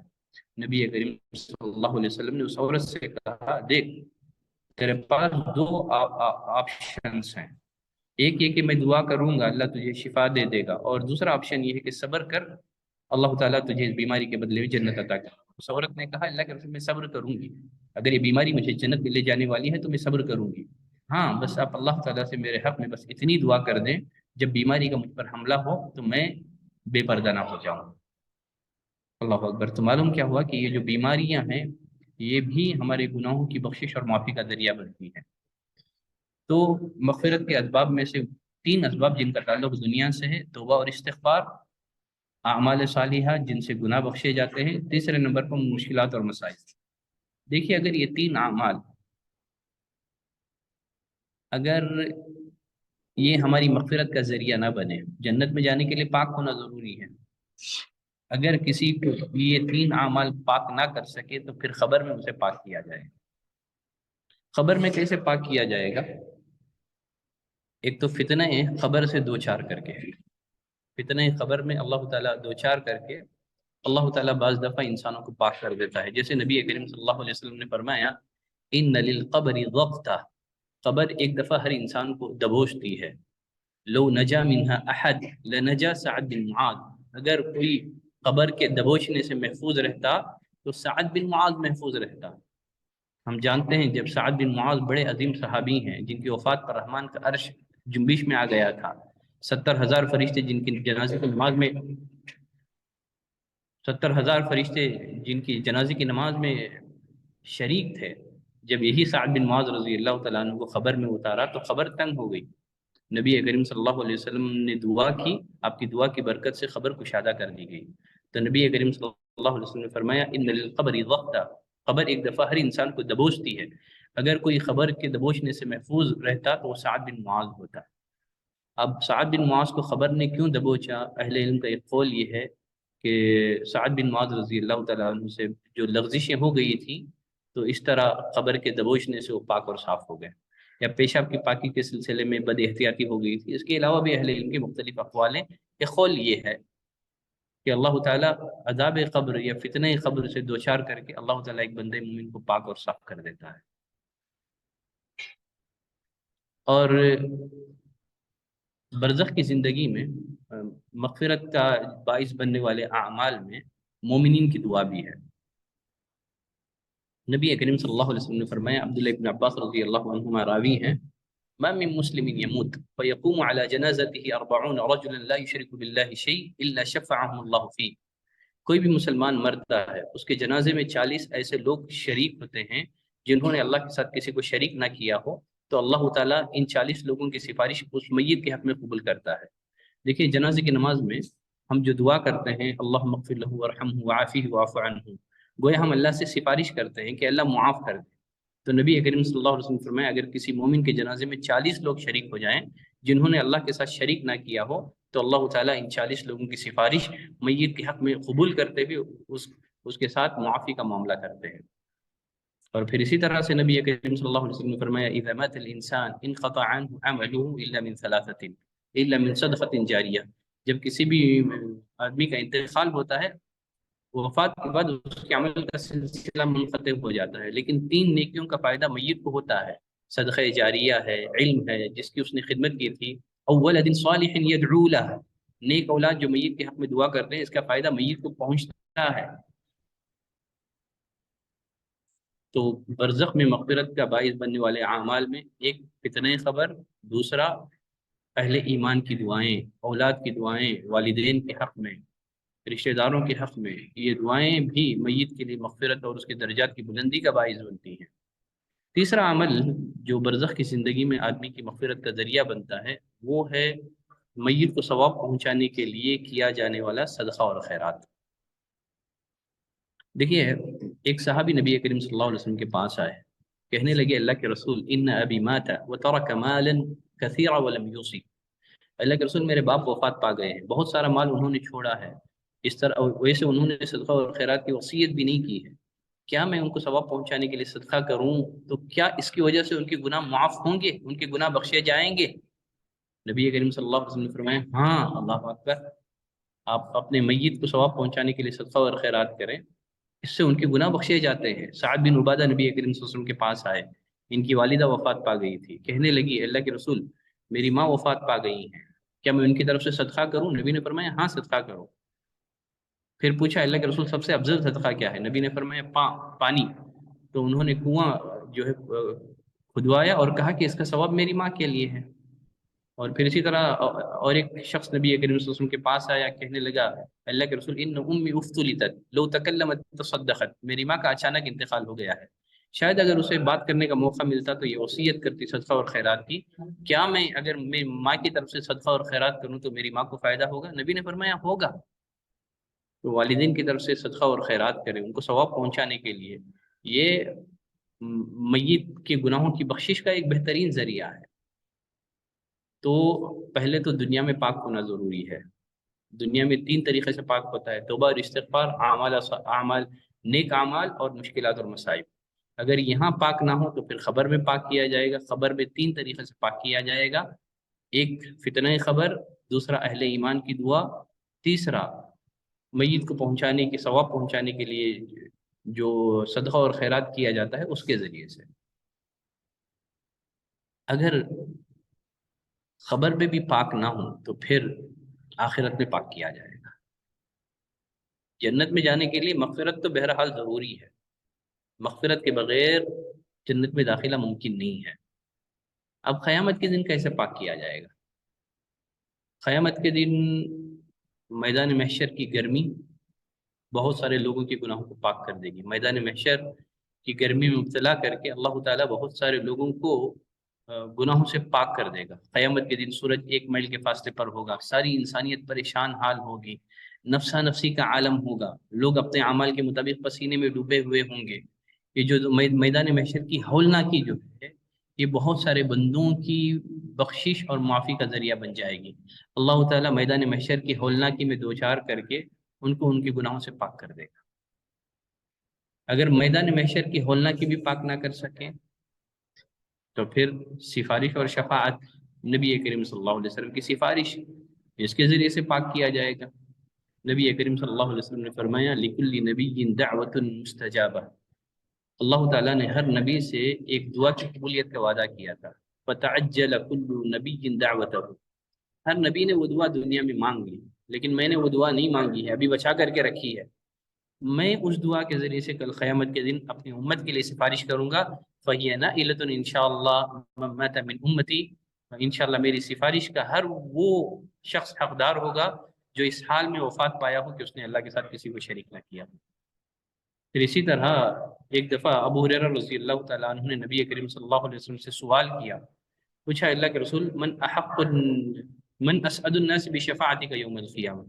نبی کریم صلی اللہ علیہ وسلم نے اس عورت سے کہا دیکھ تیرے پاس دو آپشنز ہیں، ایک یہ کہ میں دعا کروں گا اللہ تجھے شفا دے دے گا، اور دوسرا آپشن یہ ہے کہ صبر کر اللہ تعالیٰ تجھے اس بیماری کے بدلے میں جنت عطا کر۔ اس عورت نے کہا اللہ کے رسول میں صبر کروں گی، اگر یہ بیماری مجھے جنت میں لے جانے والی ہے تو میں صبر کروں گی، ہاں بس آپ اللہ تعالیٰ سے میرے حق میں بس اتنی دعا کر دیں جب بیماری کا مجھ پر حملہ ہو تو میں بے پردہ نہ ہو جاؤں۔ اللہ اکبر۔ تو معلوم کیا ہوا کہ یہ جو بیماریاں ہیں یہ بھی ہمارے گناہوں کی بخشش اور معافی کا ذریعہ بنتی ہیں۔ تو مغفرت کے اسباب میں سے 3 اسباب جن کا تعلق دنیا سے ہے، توبہ اور استغفار، اعمال صالحہ جن سے گناہ بخشے جاتے ہیں، تیسرے نمبر پر مشکلات اور مسائل۔ دیکھیے اگر یہ 3 اعمال اگر یہ ہماری مغفرت کا ذریعہ نہ بنے، جنت میں جانے کے لیے پاک ہونا ضروری ہے، اگر کسی کو یہ 3 اعمال پاک نہ کر سکے تو پھر قبر میں اسے پاک کیا جائے۔ قبر میں کیسے پاک کیا جائے گا؟ ایک تو فتنہ قبر سے دوچار کر کے، فتنہ قبر میں اللہ تعالیٰ دوچار کر کے اللہ تعالیٰ بعض دفعہ انسانوں کو پاک کر دیتا ہے، جیسے نبی کریم صلی اللہ علیہ وسلم نے فرمایا ان للقبر ضغطہ، قبر ایک دفعہ ہر انسان کو دبوچتی ہے، لو نجا منها احد لنجا سعد بن معاذ، اگر کوئی قبر کے دبوچنے سے محفوظ رہتا تو سعد بن معاذ محفوظ رہتا۔ ہم جانتے ہیں جب سعد بن معاذ بڑے عظیم صحابی ہیں جن کی وفات پر رحمان کا عرش جنبش میں آ گیا تھا، 70,000 فرشتے جن کی جنازے کی نماز میں 70,000 فرشتے جن کی جنازے کی نماز میں شریک تھے، جب یہی سعد بن معاذ رضی اللہ تعالیٰ عنہ کو خبر میں اتارا تو خبر تنگ ہو گئی۔ نبی کریم صلی اللہ علیہ وسلم نے دعا کی، آپ کی دعا کی برکت سے خبر کشادہ کر دی گئی۔ تو نبی کریم صلی اللہ علیہ وسلم نے فرمایا ان للقبر ضغطہ، قبر ایک دفعہ ہر انسان کو دبوچتی ہے، اگر کوئی خبر کے دبوچنے سے محفوظ رہتا تو وہ سعد بن معاذ ہوتا۔ اب سعد بن معاذ کو خبر نے کیوں دبوچا؟ اہل علم کا ایک قول یہ ہے کہ سعد بن معاذ رضی اللہ تعالیٰ عنہ سے جو لغزشیں ہو گئی تھیں تو اس طرح قبر کے دبوچنے سے وہ پاک اور صاف ہو گئے، یا پیشاب کی پاکی کے سلسلے میں بد احتیاطی ہو گئی تھی۔ اس کے علاوہ بھی اہل علم کے مختلف اقوال ہیں۔ ایک قول یہ ہے کہ اللہ تعالیٰ عذاب قبر یا فتنہ قبر سے دوچار کر کے اللہ تعالیٰ ایک بندے مومن کو پاک اور صاف کر دیتا ہے۔ اور برزخ کی زندگی میں مغفرت کا باعث بننے والے اعمال میں مومنین کی دعا بھی ہے۔ نبی کریم صلی اللہ علیہ وسلم نے فرمایا، عبداللہ ابن عباس رضی اللہ عنہما راوی ہیں، ما من مسلم يموت فيقوم على جنازته 40 رجلا لا يشرك بالله شيء الا شفعهم الله فيه۔ کوئی بھی مسلمان مرتا ہے، اس کے جنازے میں 40 ایسے لوگ شریک ہوتے ہیں جنہوں نے اللہ کے ساتھ کسی کو شریک نہ کیا ہو، تو اللہ تعالیٰ ان 40 لوگوں کی سفارش اس میت کے حق میں قبول کرتا ہے۔ دیکھیے جنازے کی نماز میں ہم جو دعا کرتے ہیں، اللہم اغفر لہ وارحمہ وعافیہ واعف عنہ، گویا ہم اللہ سے سفارش کرتے ہیں کہ اللہ معاف کر دے۔ تو نبی کریم صلی اللہ علیہ وسلم فرمایا، اگر کسی مومن کے جنازے میں 40 لوگ شریک ہو جائیں جنہوں نے اللہ کے ساتھ شریک نہ کیا ہو، تو اللہ تعالیٰ ان 40 لوگوں کی سفارش میت کے حق میں قبول کرتے ہوئے اس کے ساتھ معافی کا معاملہ کرتے ہیں۔ اور پھر اسی طرح سے نبی کریم صلی اللہ علیہ وسلم نے فرمایا، اذا مات الانسان انقطع عنه عمله الا من ثلاثه الا من صدقه جاریہ، جب کسی بھی آدمی کا انتقال ہوتا ہے، وفات کے بعد اس کے عمل کا سلسلہ منقطع ہو جاتا ہے، لیکن 3 نیکیوں کا فائدہ میت کو ہوتا ہے، صدقہ جاریہ ہے، علم ہے جس کی اس نے خدمت کی تھی، او ولد صالح يدعو له، نیک اولاد جو میت کے حق میں دعا کرتے ہیں، اس کا فائدہ میت کو پہنچتا ہے۔ تو برزخ میں مغفرت کا باعث بننے والے اعمال میں ایک فتنہ خبر، دوسرا اہل ایمان کی دعائیں، اولاد کی دعائیں، والدین کے حق میں، رشتہ داروں کے حق میں، یہ دعائیں بھی میت کے لیے مغفرت اور اس کے درجات کی بلندی کا باعث بنتی ہیں۔ تیسرا عمل جو برزخ کی زندگی میں آدمی کی مغفرت کا ذریعہ بنتا ہے، وہ ہے میت کو ثواب پہنچانے کے لیے کیا جانے والا صدقہ اور خیرات۔ دیکھیے ایک صحابی نبی کریم صلی اللہ علیہ وسلم کے پاس آئے، کہنے لگے، اللہ کے رسول، ان ابی مات وترک مالا کثیرا ولم یوصی، اللہ کے رسول میرے باپ وفات پا گئے ہیں، بہت سارا مال انہوں نے چھوڑا ہے، اس طرح ویسے انہوں نے صدقہ اور خیرات کی وصیت بھی نہیں کی ہے، کیا میں ان کو ثواب پہنچانے کے لیے صدقہ کروں تو کیا اس کی وجہ سے ان کے گناہ معاف ہوں گے، ان کے گناہ بخشے جائیں گے؟ نبی کریم صلی اللہ علیہ وسلم نے فرمایا، ہاں، اللہ اکبر، آپ اپنے میت کو ثواب پہنچانے کے لیے صدقہ اور خیرات کریں، اس سے ان کے گناہ بخشے جاتے ہیں۔ سعد بن عبادہ نبی کریم صلی اللہ علیہ وسلم کے پاس آئے، ان کی والدہ وفات پا گئی تھی، کہنے لگی، اللہ کے رسول میری ماں وفات پا گئی ہیں، کیا میں ان کی طرف سے صدقہ کروں؟ نبی نے فرمایا، ہاں صدقہ کرو۔ پھر پوچھا، اللہ کے رسول سب سے افضل صدقہ کیا ہے؟ نبی نے فرمایا، پانی۔ تو انہوں نے کنواں جو ہے کھدوایا اور کہا کہ اس کا ثواب میری ماں کے لیے ہے۔ اور پھر اسی طرح اور ایک شخص نبی کریم صلی اللہ علیہ وسلم کے پاس آیا، کہنے لگا، اللہ کے رسول، ان امی افتلتت لو تکلمت تصدقت، میری ماں کا اچانک انتقال ہو گیا ہے، شاید اگر اسے بات کرنے کا موقع ملتا تو یہ وصیت کرتی صدقہ اور خیرات کی، کیا میں اگر میری ماں کی طرف سے صدقہ اور خیرات کروں تو میری ماں کو فائدہ ہوگا؟ نبی نے فرمایا، ہوگا۔ تو والدین کی طرف سے صدقہ اور خیرات کریں، ان کو ثواب پہنچانے کے لیے، یہ میت کے گناہوں کی بخشش کا ایک بہترین ذریعہ ہے۔ تو پہلے تو دنیا میں پاک ہونا ضروری ہے۔ دنیا میں 3 طریقے سے پاک ہوتا ہے، توبہ اور استغفار، اعمال نیک اعمال اور مشکلات اور مصائب۔ اگر یہاں پاک نہ ہو تو پھر خبر میں پاک کیا جائے گا۔ خبر میں 3 طریقے سے پاک کیا جائے گا، ایک فتنہ خبر، دوسرا اہل ایمان کی دعا، تیسرا میت کو پہنچانے کی ثواب پہنچانے کے لیے جو صدقہ اور خیرات کیا جاتا ہے اس کے ذریعے سے۔ اگر خبر میں بھی پاک نہ ہو تو پھر آخرت میں پاک کیا جائے گا۔ جنت میں جانے کے لیے مغفرت تو بہرحال ضروری ہے، مغفرت کے بغیر جنت میں داخلہ ممکن نہیں ہے۔ اب قیامت کے دن کیسے پاک کیا جائے گا؟ قیامت کے دن میدان محشر کی گرمی بہت سارے لوگوں کے گناہوں کو پاک کر دے گی۔ میدان محشر کی گرمی میں مبتلا کر کے اللہ تعالیٰ بہت سارے لوگوں کو گناہوں سے پاک کر دے گا۔ قیامت کے دن سورج 1 میل کے فاصلے پر ہوگا، ساری انسانیت پریشان حال ہوگی، نفسا نفسی کا عالم ہوگا، لوگ اپنے اعمال کے مطابق پسینے میں ڈوبے ہوئے ہوں گے۔ یہ جو میدان محشر کی ہولناکی جو ہے، یہ بہت سارے بندوں کی بخشش اور معافی کا ذریعہ بن جائے گی۔ اللہ تعالیٰ میدان محشر کی ہولناکی میں دوچار کر کے ان کو ان کے گناہوں سے پاک کر دے گا۔ اگر میدان محشر کی ہولنا کی بھی پاک نہ کر سکیں تو پھر سفارش اور شفاعت نبی کریم صلی اللہ علیہ وسلم کی سفارش اس کے ذریعے سے پاک کیا جائے گا۔ نبی کریم صلی اللہ علیہ وسلم نے فرمایا لِكُلِّ نَبِيٍّ دَعْوَةٌ مُسْتَجَابَةٌ، اللہ تعالیٰ نے ہر نبی سے ایک دعا کی قبولیت کا وعدہ کیا تھا۔ فَتَعَجَّلَ كُلُّ نَبِيٍّ دَعْوَتَهُ، ہر نبی نے وہ دعا دنیا میں مانگ لی، لیکن میں نے وہ دعا نہیں مانگی ہے، ابھی بچا کر کے رکھی ہے۔ میں اس دعا کے ذریعے سے کل قیامت کے دن اپنی امت کے لیے سفارش کروں گا۔ فَهِيَ نَائِلَةٌ إِنشَاءَ اللَّهُ مَّن مَاتَ مِنْ أُمَّتِي، انشاءاللہ میری سفارش کا ہر وہ شخص حقدار ہوگا جو اس حال میں وفات پایا ہو کہ اس نے اللہ کے ساتھ کسی کو شریک نہ کیا۔ پھر اسی طرح ایک دفعہ ابو ہریرہ رضی اللہ تعالیٰ عنہ نے نبی کریم صلی اللہ علیہ وسلم سے سوال کیا، پوچھا اللہ کے رسول من اسعد الناس بشفاعتک یوم القیامہ،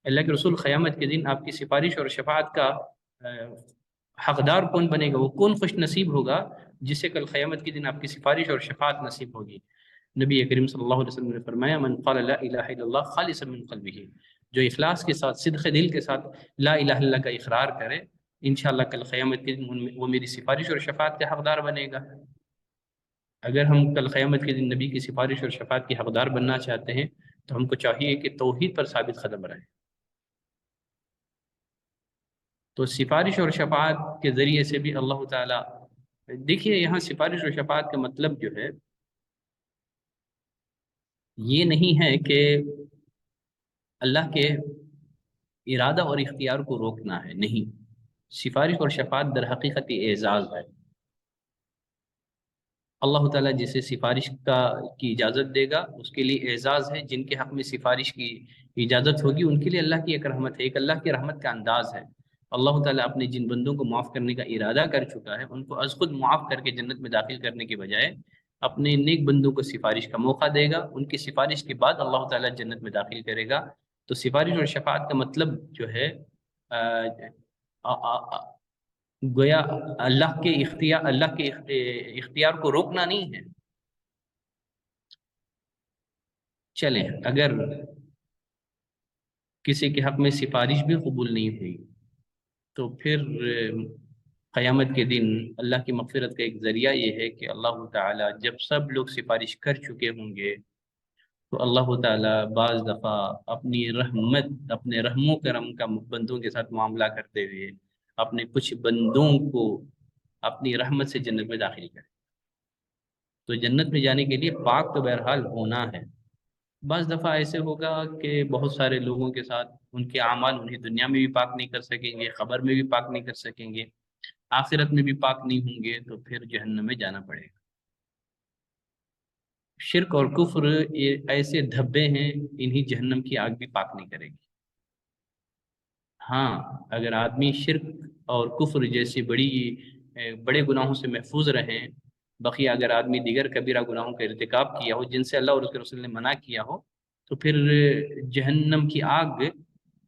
اللہ کے رسول قیامت کے دن آپ کی سفارش اور شفاعت کا حقدار کون بنے گا، وہ کون خوش نصیب ہوگا جسے کل قیامت کے دن آپ کی سفارش اور شفاعت نصیب ہوگی؟ نبی کریم صلی اللہ علیہ وسلم نے فرمایا من قال لا الہ الا اللہ خالصا من قلبہ، جو اخلاص کے ساتھ صدق دل کے ساتھ لا الہ الا اللہ کا اقرار کرے، انشاءاللہ کل قیامت کے دن وہ میری سفارش اور شفاعت کا حقدار بنے گا۔ اگر ہم کل قیامت کے دن نبی کی سفارش اور شفاعت کی حقدار بننا چاہتے ہیں تو ہم کو چاہیے کہ توحید پر ثابت قدم رہیں۔ تو سفارش اور شفاعت کے ذریعے سے بھی اللہ تعالیٰ، دیکھیے یہاں سفارش اور شفاعت کا مطلب جو ہے یہ نہیں ہے کہ اللہ کے ارادہ اور اختیار کو روکنا ہے، نہیں، سفارش اور شفاعت در حقیقت اعزاز ہے۔ اللہ تعالیٰ جسے سفارش کی اجازت دے گا اس کے لیے اعزاز ہے، جن کے حق میں سفارش کی اجازت ہوگی ان کے لیے اللہ کی ایک رحمت ہے، ایک اللہ کی رحمت کا انداز ہے۔ اللہ تعالیٰ اپنے جن بندوں کو معاف کرنے کا ارادہ کر چکا ہے ان کو از خود معاف کر کے جنت میں داخل کرنے کے بجائے اپنے نیک بندوں کو سفارش کا موقع دے گا، ان کی سفارش کے بعد اللہ تعالیٰ جنت میں داخل کرے گا۔ تو سفارش اور شفاعت کا مطلب جو ہے گویا اللہ کے اختیار کو روکنا نہیں ہے۔ چلیں اگر کسی کے حق میں سفارش بھی قبول نہیں ہوئی تو پھر قیامت کے دن اللہ کی مغفرت کا ایک ذریعہ یہ ہے کہ اللہ تعالیٰ جب سب لوگ سفارش کر چکے ہوں گے تو اللہ تعالیٰ بعض دفعہ اپنی رحمت، اپنے رحم و کرم کا بندوں کے ساتھ معاملہ کرتے ہوئے اپنے کچھ بندوں کو اپنی رحمت سے جنت میں داخل کرے۔ تو جنت میں جانے کے لیے پاک تو بہرحال ہونا ہے۔ بعض دفعہ ایسے ہوگا کہ بہت سارے لوگوں کے ساتھ ان کے اعمال انہیں دنیا میں بھی پاک نہیں کر سکیں گے، قبر میں بھی پاک نہیں کر سکیں گے، آخرت میں بھی پاک نہیں ہوں گے، تو پھر جہنم میں جانا پڑے گا۔ شرک اور کفر یہ ایسے دھبے ہیں، انہی جہنم کی آگ بھی پاک نہیں کرے گی۔ ہاں اگر آدمی شرک اور کفر جیسی بڑے گناہوں سے محفوظ رہیں، بقیہ اگر آدمی دیگر کبیرہ گناہوں کا ارتکاب کیا ہو جن سے اللہ اور اس کے رسول نے منع کیا ہو تو پھر جہنم کی آگ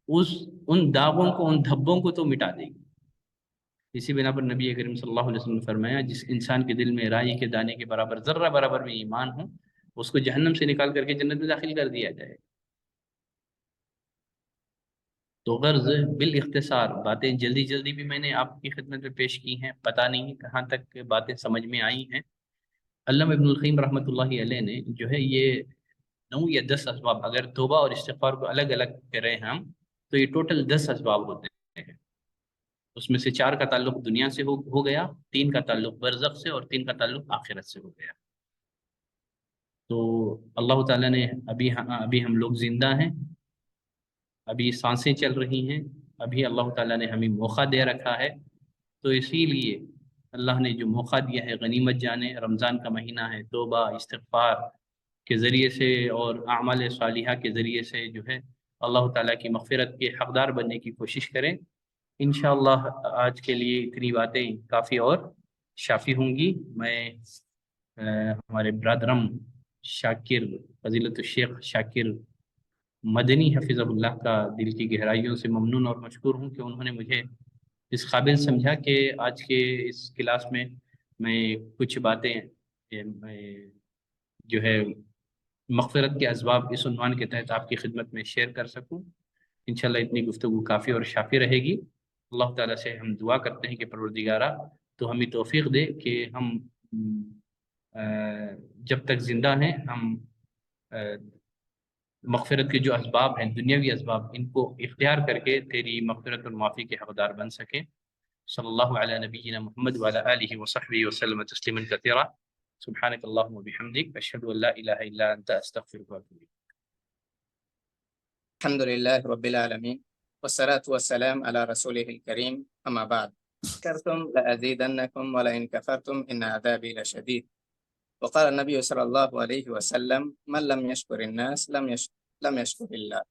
ان داغوں کو، ان دھبوں کو تو مٹا دے گی۔ اسی بنا پر نبی کریم صلی اللہ علیہ وسلم نے فرمایا جس انسان کے دل میں رائی کے دانے کے برابر ذرہ برابر میں ایمان ہو اس کو جہنم سے نکال کر کے جنت میں داخل کر دیا جائے۔ تو غرض بالاختصار باتیں جلدی جلدی بھی میں نے آپ کی خدمت میں پیش کی ہیں، پتہ نہیں کہاں تک باتیں سمجھ میں آئی ہیں۔ علامہ ابن القیم رحمۃ اللہ علیہ نے جو ہے یہ 9 یا 10 اسباب، اگر توبہ اور استغفار کو الگ الگ کریں ہم تو یہ ٹوٹل 10 اسباب ہوتے ہیں۔ اس میں سے 4 کا تعلق دنیا سے ہو گیا، 3 کا تعلق برزخ سے اور 3 کا تعلق آخرت سے ہو گیا۔ تو اللہ تعالیٰ نے ابھی ہم لوگ زندہ ہیں، ابھی سانسیں چل رہی ہیں، ابھی اللہ تعالیٰ نے ہمیں موقع دے رکھا ہے، تو اسی لیے اللہ نے جو موقع دیا ہے غنیمت جانے، رمضان کا مہینہ ہے، توبہ استغفار کے ذریعے سے اور اعمال صالحہ کے ذریعے سے جو ہے اللہ تعالیٰ کی مغفرت کے حقدار بننے کی کوشش کریں۔ انشاءاللہ آج کے لیے اتنی باتیں کافی اور شافی ہوں گی۔ میں ہمارے برادرم شاکر، فضیلت الشیخ شاکر مدنی حفظہ اللہ کا دل کی گہرائیوں سے ممنون اور مشکور ہوں کہ انہوں نے مجھے اس قابل سمجھا کہ آج کے اس کلاس میں کچھ باتیں جو ہے مغفرت کے اسباب اس عنوان کے تحت آپ کی خدمت میں شیئر کر سکوں۔ انشاءاللہ اتنی گفتگو کافی اور شافی رہے گی. اللہ تعالیٰ سے ہم دعا کرتے ہیں کہ پروردگارہ تو ہمیں توفیق دے کہ ہم جب تک زندہ ہیں ہم مغفرت کے جو اسباب ہیں، دنیاوی اسباب، ان کو اختیار کر کے تیری مغفرت اور معافی کے حقدار بن سکیں. صلی اللہ علی نبینا محمد وعلی آلہ وصحبہ وسلم تسلیما کثیرا. سبحانک اللہم وبحمدک، اشہد ان لا الہ الا انت، استغفرک واتوب الیک. الحمد لله رب العالمين والصلاة والسلام على رسوله الكريم أما بعد. شكرتم لأزيدنكم ولئن كفرتم إن عذابي لشديد. وقال النبي صلى الله عليه وسلم من لم يشكر الناس لم يشكر الله.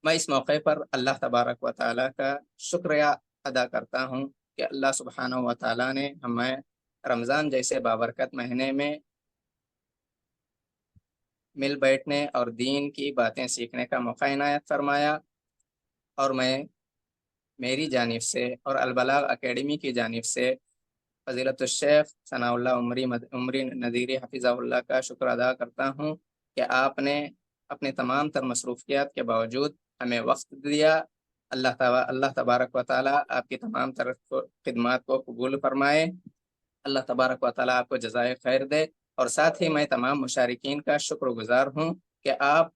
میں اس موقع پر اللہ تبارک و تعالیٰ کا شکریہ ادا کرتا ہوں کہ اللہ سبحانہ و تعالیٰ نے ہمیں رمضان جیسے بابرکت مہینے میں مل بیٹھنے اور دین کی باتیں سیکھنے کا موقع عنایت فرمایا، اور میں میری جانب سے اور البلاغ اکیڈمی کی جانب سے فضیلت الشیخ ثناء اللہ عمری نذیری حفظہ اللہ کا شکر ادا کرتا ہوں کہ آپ نے اپنے تمام تر مصروفیات کے باوجود ہمیں وقت دیا. اللہ تبارک و تعالیٰ آپ کی تمام تر خدمات کو قبول فرمائے. اللہ تبارک و تعالیٰ آپ کو جزائے خیر دے. اور ساتھ ہی میں تمام مشارکین کا شکر گزار ہوں کہ آپ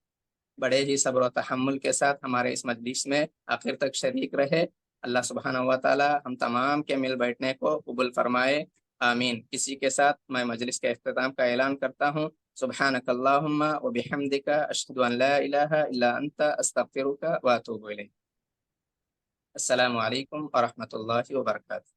بڑے ہی صبر و تحمل کے ساتھ ہمارے اس مجلس میں آخر تک شریک رہے. اللہ سبحانہ و تعالیٰ ہم تمام کے مل بیٹھنے کو قبول فرمائے، آمین. اسی کے ساتھ میں مجلس کے اختتام کا اعلان کرتا ہوں. سبحانک اللہم و بحمدک، اشہد ان لا الہ الا انت، استغفرک و اتوب الیک. السلام علیکم ورحمۃ اللہ وبرکاتہ.